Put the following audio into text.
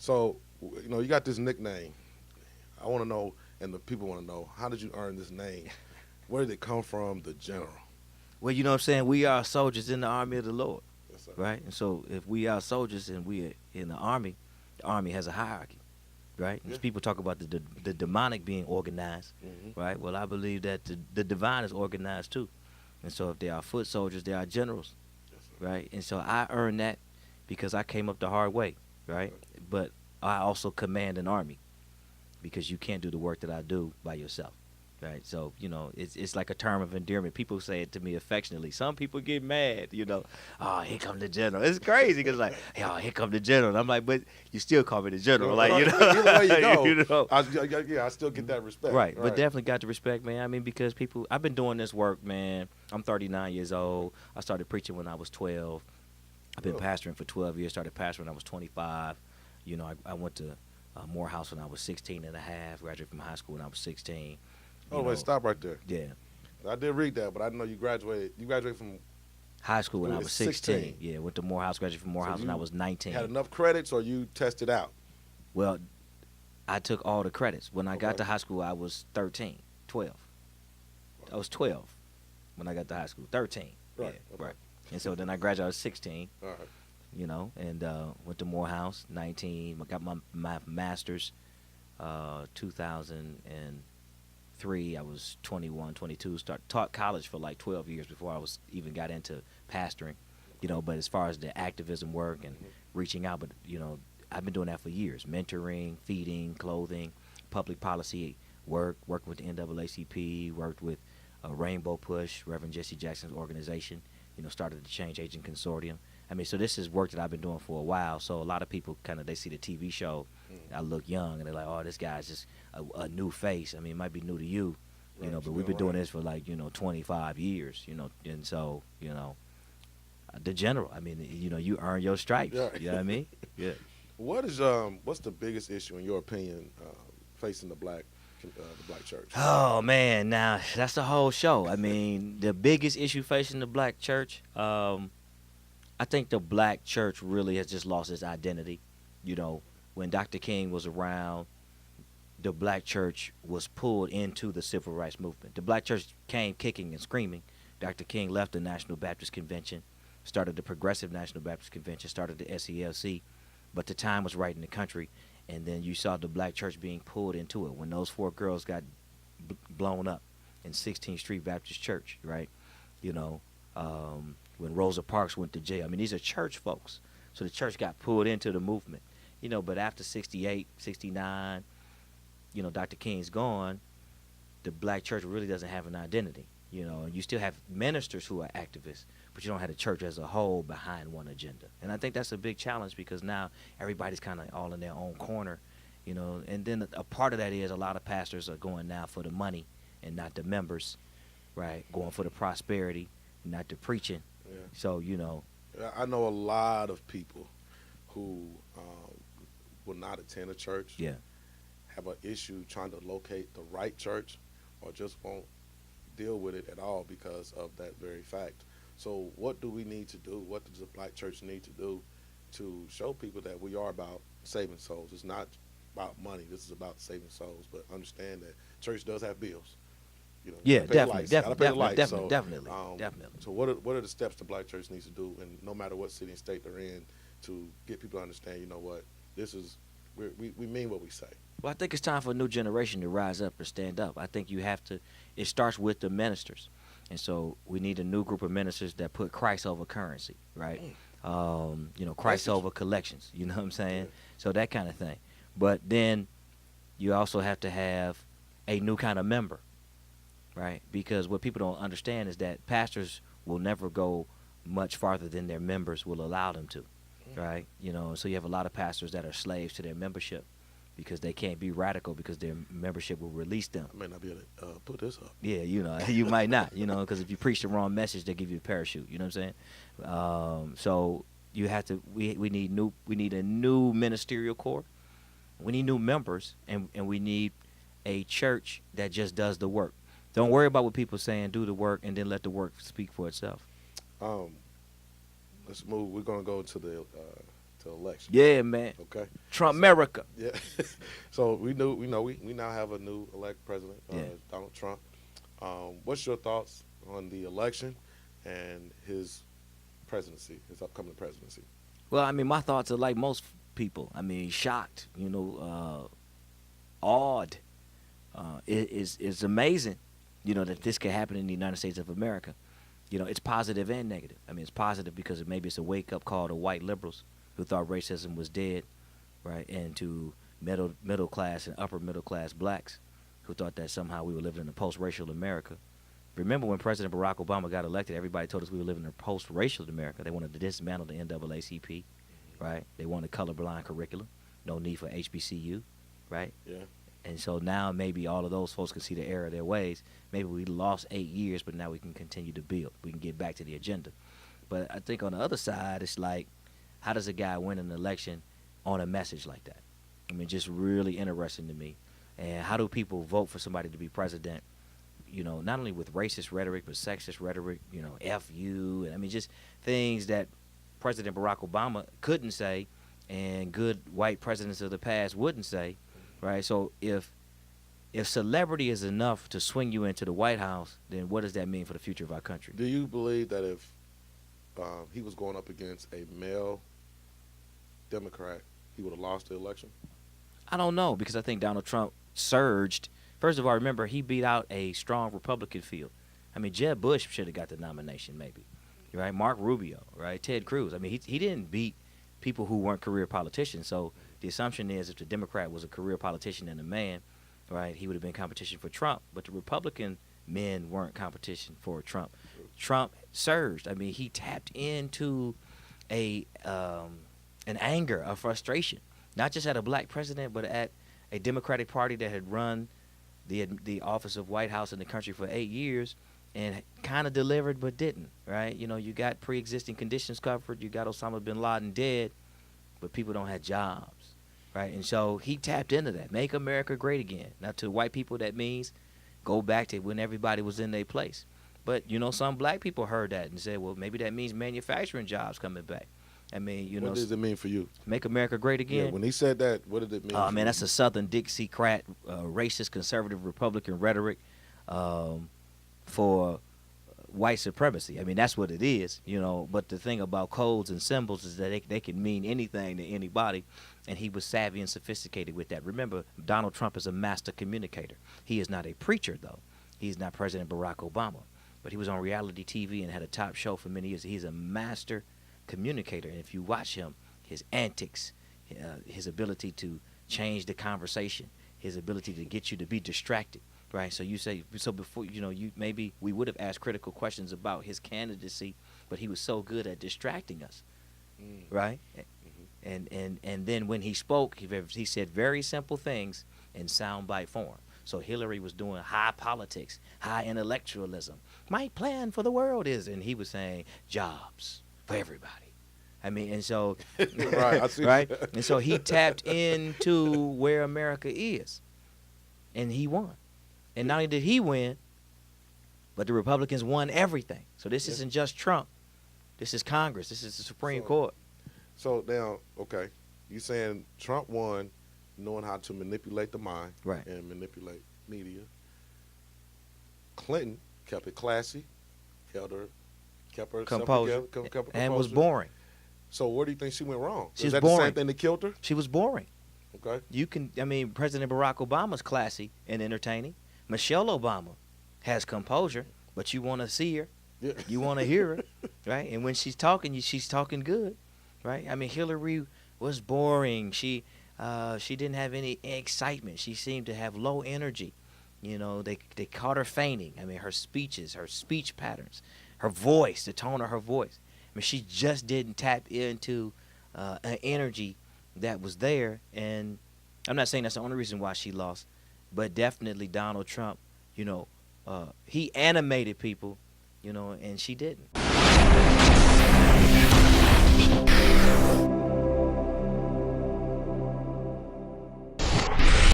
So, you got this nickname. I want to know, and the people want to know, how did you earn this name? Where did it come from? The general. Well, you know what I'm saying? We are soldiers in the army of the Lord, Yes, sir. right? And so if we are soldiers and we are in the army has a hierarchy, right? Yeah. And people talk about the demonic being organized, Mm-hmm. right? Well, I believe that the divine is organized too. And so if they are foot soldiers, they are generals, Yes, sir. right? And so I earned that because I came up the hard way, right? But I also command an army because you can't do the work that I do by yourself. Right, so it's like a term of endearment. People say it to me affectionately. Some people get mad, oh, here come the general. It's crazy because like, hey, oh, here come the general. And I'm like, but you still call me the general, like Either way you go, you know. I still get that respect. Right, but definitely got the respect, man. I mean, because I've been doing this work, man. I'm 39 years old. I started preaching when I was 12. I've been pastoring for 12 years. Started pastoring when I was 25. I went to Morehouse when I was 16 and a half. Graduated from high school when I was 16. Wait, stop right there. Yeah. I did read that, but I didn't know you graduated. You graduated from high school when I was 16. 16. Yeah, went to Morehouse, graduated from Morehouse when I was 19. Had enough credits, or you tested out? Well, I took all the credits. When I got Okay. to high school, I was 13, 12. I was 12 when I got to high school. 13. Right. Yeah, Okay. right. And so then I graduated, I was 16, All right. and went to Morehouse, 19. I got my master's 2003. I was 21, 22. Taught college for like 12 years before I was even got into pastoring, but as far as the activism work and reaching out, but I've been doing that for years. Mentoring, feeding, clothing, public policy work, working with the NAACP, worked with Rainbow Push, Reverend Jesse Jackson's organization, started the Change Agent Consortium. I mean, so this is work that I've been doing for a while. So a lot of people they see the TV show, I look young, and they're like, oh, this guy's just a new face. I mean, it might be new to you, Right, but we've been doing this for like, 25 years, and so, the general, I mean, you earn your stripes. Yeah. You know what I mean? Yeah. What's the biggest issue in your opinion facing the black church? Oh man, now that's the whole show. I mean, the biggest issue facing the black church, I think the black church really has just lost its identity. When Dr. King was around, the black church was pulled into the civil rights movement. The black church came kicking and screaming. Dr. King left the National Baptist Convention, started the Progressive National Baptist Convention, started the SELC, but the time was right in the country. And then you saw the black church being pulled into it when those 4 girls got blown up in 16th Street Baptist Church, right? When Rosa Parks went to jail. I mean, these are church folks. So the church got pulled into the movement. But after 68, 69, Dr. King's gone, the black church really doesn't have an identity. And you still have ministers who are activists, but you don't have the church as a whole behind one agenda. And I think that's a big challenge because now everybody's kind of all in their own corner, And then a part of that is a lot of pastors are going now for the money and not the members, right? Going for the prosperity, not the preaching. Yeah. So, I know a lot of people who will not attend a church. Yeah. Have an issue trying to locate the right church, or just won't deal with it at all because of that very fact. So what do we need to do? What does the black church need to do to show people that we are about saving souls? It's not about money. This is about saving souls. But understand that church does have bills. Yeah, gotta pay the lights. Gotta pay the lights. Definitely. So what are the steps the black church needs to do, and no matter what city and state they're in, to get people to understand, what, this is, we mean what we say. Well, I think it's time for a new generation to rise up or stand up. I think you have to, it starts with the ministers. And so we need a new group of ministers that put Christ over currency, right? Christ over collections, you know what I'm saying? Yeah. So that kind of thing. But then you also have to have a new kind of member, right? Because what people don't understand is that pastors will never go much farther than their members will allow them to, right? So you have a lot of pastors that are slaves to their membership because they can't be radical because their membership will release them. I may not be able to put this up. Yeah, you might not, because if you preach the wrong message, they give you a parachute. You know what I'm saying? So you have to. We need a new ministerial corps. We need new members, and we need a church that just does the work. Don't worry about what people are saying. Do the work, and then let the work speak for itself. Let's move. We're gonna go to to election. Yeah, man. Okay. Trump America. Yeah. So we now have a new elect president, Yeah. Donald Trump. What's your thoughts on the election and his presidency, his upcoming presidency? Well, I mean, my thoughts are like most people. I mean, shocked, awed. It's amazing, that this could happen in the United States of America. It's positive and negative. I mean, it's positive because maybe it's a wake-up call to white liberals who thought racism was dead, right, and to middle class and upper middle class blacks who thought that somehow we were living in a post-racial America. Remember when President Barack Obama got elected, everybody told us we were living in a post-racial America. They wanted to dismantle the NAACP, right? They wanted colorblind curriculum, no need for HBCU, right? Yeah. And so now maybe all of those folks can see the error of their ways. Maybe we lost 8 years, but now we can continue to build. We can get back to the agenda. But I think on the other side, it's like, how does a guy win an election on a message like that? I mean, just really interesting to me. And how do people vote for somebody to be president, not only with racist rhetoric, but sexist rhetoric, F you, and I mean, just things that President Barack Obama couldn't say and good white presidents of the past wouldn't say. Right, so if celebrity is enough to swing you into the White House, then what does that mean for the future of our country? Do you believe that if he was going up against a male Democrat, he would have lost the election? I don't know, because I think Donald Trump surged. First of all, remember, he beat out a strong Republican field. I mean, Jeb Bush should have got the nomination maybe, right? Mark Rubio, right? Ted Cruz. I mean, he didn't beat people who weren't career politicians, so the assumption is if the Democrat was a career politician and a man, right, he would have been competition for Trump. But the Republican men weren't competition for Trump. Trump surged. I mean, he tapped into an anger, a frustration, not just at a black president, but at a Democratic Party that had run the office of White House in the country for 8 years and kind of delivered but didn't, right? You got pre-existing conditions covered. You got Osama bin Laden dead, but people don't have jobs, right? And so he tapped into that. Make America great again. Now, to white people, that means go back to when everybody was in their place. But, some black people heard that and said, well, maybe that means manufacturing jobs coming back. I mean, What does it mean for you? Make America great again? Yeah, when he said that, what did it mean? Oh, man, that's a Southern Dixiecrat, racist, conservative, Republican rhetoric for white supremacy. I mean, that's what it is, But the thing about codes and symbols is that they can mean anything to anybody, and he was savvy and sophisticated with that. Remember, Donald Trump is a master communicator. He is not a preacher, though. He's not President Barack Obama, but he was on reality TV and had a top show for many years. He's a master communicator, and if you watch him, his antics, his ability to change the conversation, his ability to get you to be distracted. Right, so you say, before, maybe we would have asked critical questions about his candidacy, but he was so good at distracting us, right? Mm-hmm. And then when he spoke, he said very simple things in soundbite form. So Hillary was doing high politics, high intellectualism. My plan for the world is, and he was saying jobs for everybody. I mean, and so, right, I see. Right, and so he tapped into where America is, and he won. And not only did he win, but the Republicans won everything. So this isn't just Trump. This is Congress. This is the Supreme Court. So now, okay, you saying Trump won knowing how to manipulate the mind, right, and manipulate media. Clinton kept it classy, kept her composure, and was boring. So where do you think she went wrong? She was that boring. The same thing that killed her? She was boring. Okay. President Barack Obama's classy and entertaining. Michelle Obama has composure, but you want to see her. Yeah. You want to hear her, right? And when she's talking, she's talking good, right? I mean, Hillary was boring. She didn't have any excitement. She seemed to have low energy. They caught her feigning. I mean, her speeches, her speech patterns, her voice, the tone of her voice. I mean, she just didn't tap into an energy that was there. And I'm not saying that's the only reason why she lost, but definitely Donald Trump, he animated people, and she didn't.